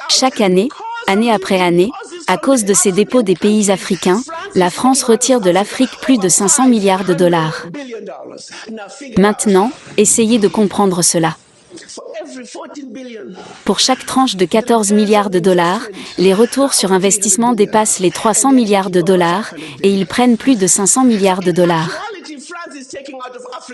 Chaque année, année après année, à cause de ces dépôts des pays africains, la France retire de l'Afrique plus de 500 milliards de dollars. Maintenant, essayez de comprendre cela. Pour chaque tranche de 14 milliards de dollars, les retours sur investissement dépassent les 300 milliards de dollars et ils prennent plus de 500 milliards de dollars.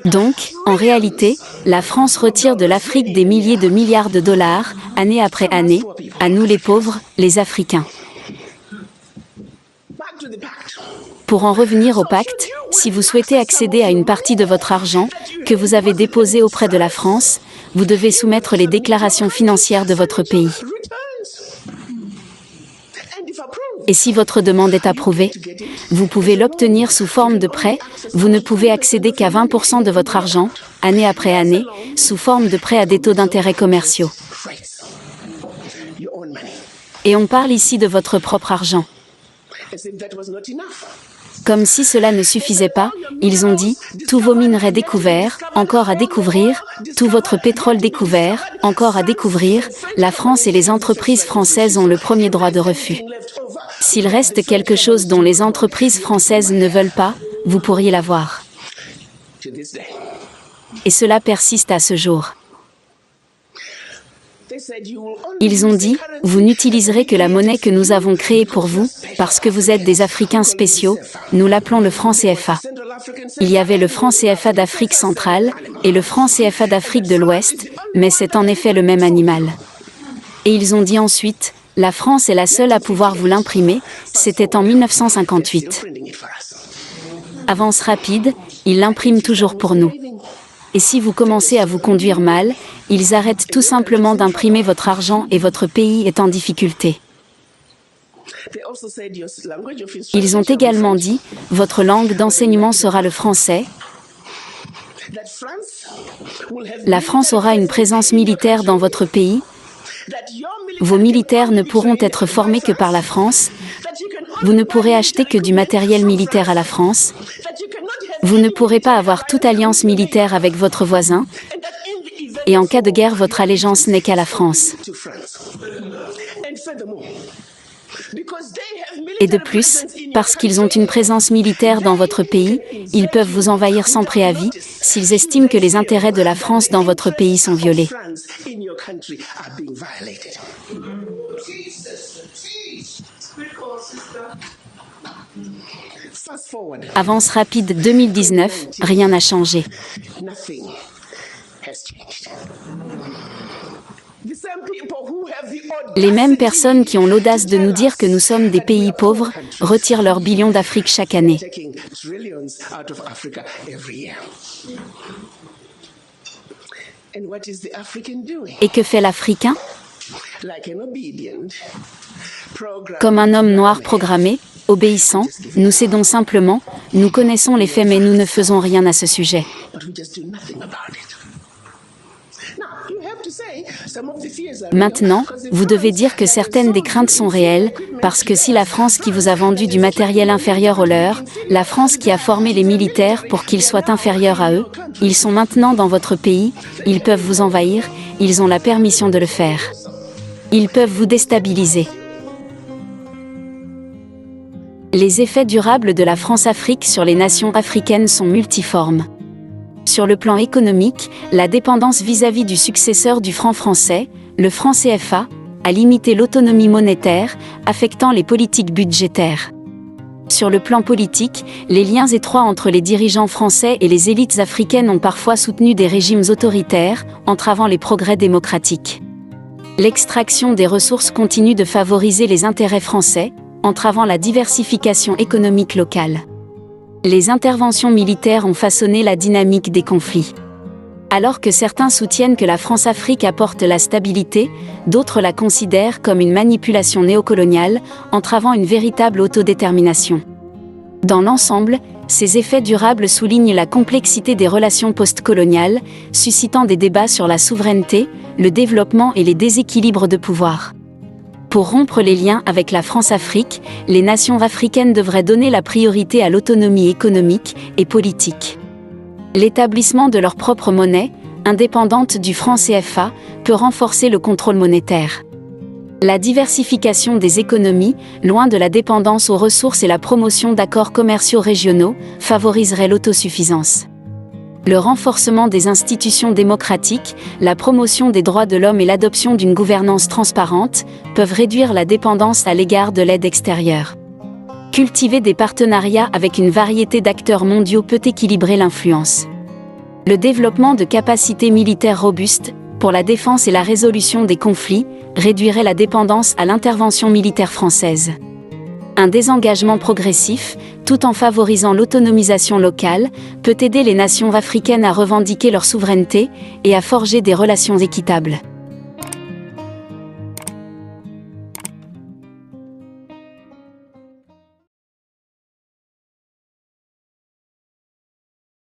Donc, en réalité, la France retire de l'Afrique des milliers de milliards de dollars, année après année, à nous les pauvres, les Africains. Pour en revenir au pacte, si vous souhaitez accéder à une partie de votre argent, que vous avez déposé auprès de la France, vous devez soumettre les déclarations financières de votre pays. Et si votre demande est approuvée, vous pouvez l'obtenir sous forme de prêt, vous ne pouvez accéder qu'à 20% de votre argent, année après année, sous forme de prêt à des taux d'intérêt commerciaux. Et on parle ici de votre propre argent. Comme si cela ne suffisait pas, ils ont dit, tous vos minerais découverts, encore à découvrir, tout votre pétrole découvert, encore à découvrir, la France et les entreprises françaises ont le premier droit de refus. S'il reste quelque chose dont les entreprises françaises ne veulent pas, vous pourriez l'avoir. Et cela persiste à ce jour. Ils ont dit, vous n'utiliserez que la monnaie que nous avons créée pour vous, parce que vous êtes des Africains spéciaux, nous l'appelons le franc CFA. Il y avait le franc CFA d'Afrique centrale, et le franc CFA d'Afrique de l'Ouest, mais c'est en effet le même animal. Et ils ont dit ensuite, la France est la seule à pouvoir vous l'imprimer, c'était en 1958. Avance rapide, ils l'impriment toujours pour nous. Et si vous commencez à vous conduire mal, ils arrêtent tout simplement d'imprimer votre argent et votre pays est en difficulté. Ils ont également dit, votre langue d'enseignement sera le français. La France aura une présence militaire dans votre pays. Vos militaires ne pourront être formés que par la France. Vous ne pourrez acheter que du matériel militaire à la France. Vous ne pourrez pas avoir toute alliance militaire avec votre voisin. Et en cas de guerre, votre allégeance n'est qu'à la France. Et de plus, parce qu'ils ont une présence militaire dans votre pays, ils peuvent vous envahir sans préavis, s'ils estiment que les intérêts de la France dans votre pays sont violés. Avance rapide 2019, rien n'a changé. Les mêmes personnes qui ont l'audace de nous dire que nous sommes des pays pauvres retirent leurs billions d'Afrique chaque année. Et que fait l'Africain? Comme un homme noir programmé, obéissant, nous cédons simplement, nous connaissons les faits mais nous ne faisons rien à ce sujet. Maintenant, vous devez dire que certaines des craintes sont réelles, parce que si la France qui vous a vendu du matériel inférieur au leur, la France qui a formé les militaires pour qu'ils soient inférieurs à eux, ils sont maintenant dans votre pays, ils peuvent vous envahir, ils ont la permission de le faire. Ils peuvent vous déstabiliser. Les effets durables de la France-Afrique sur les nations africaines sont multiformes. Sur le plan économique, la dépendance vis-à-vis du successeur du franc français, le franc CFA, a limité l'autonomie monétaire, affectant les politiques budgétaires. Sur le plan politique, les liens étroits entre les dirigeants français et les élites africaines ont parfois soutenu des régimes autoritaires, entravant les progrès démocratiques. L'extraction des ressources continue de favoriser les intérêts français, entravant la diversification économique locale. Les interventions militaires ont façonné la dynamique des conflits. Alors que certains soutiennent que la France-Afrique apporte la stabilité, d'autres la considèrent comme une manipulation néocoloniale, entravant une véritable autodétermination. Dans l'ensemble, ces effets durables soulignent la complexité des relations postcoloniales, suscitant des débats sur la souveraineté, le développement et les déséquilibres de pouvoir. Pour rompre les liens avec la France-Afrique, les nations africaines devraient donner la priorité à l'autonomie économique et politique. L'établissement de leur propre monnaie, indépendante du franc CFA, peut renforcer le contrôle monétaire. La diversification des économies, loin de la dépendance aux ressources et la promotion d'accords commerciaux régionaux, favoriserait l'autosuffisance. Le renforcement des institutions démocratiques, la promotion des droits de l'homme et l'adoption d'une gouvernance transparente peuvent réduire la dépendance à l'égard de l'aide extérieure. Cultiver des partenariats avec une variété d'acteurs mondiaux peut équilibrer l'influence. Le développement de capacités militaires robustes, pour la défense et la résolution des conflits, réduirait la dépendance à l'intervention militaire française. Un désengagement progressif, tout en favorisant l'autonomisation locale, peut aider les nations africaines à revendiquer leur souveraineté et à forger des relations équitables.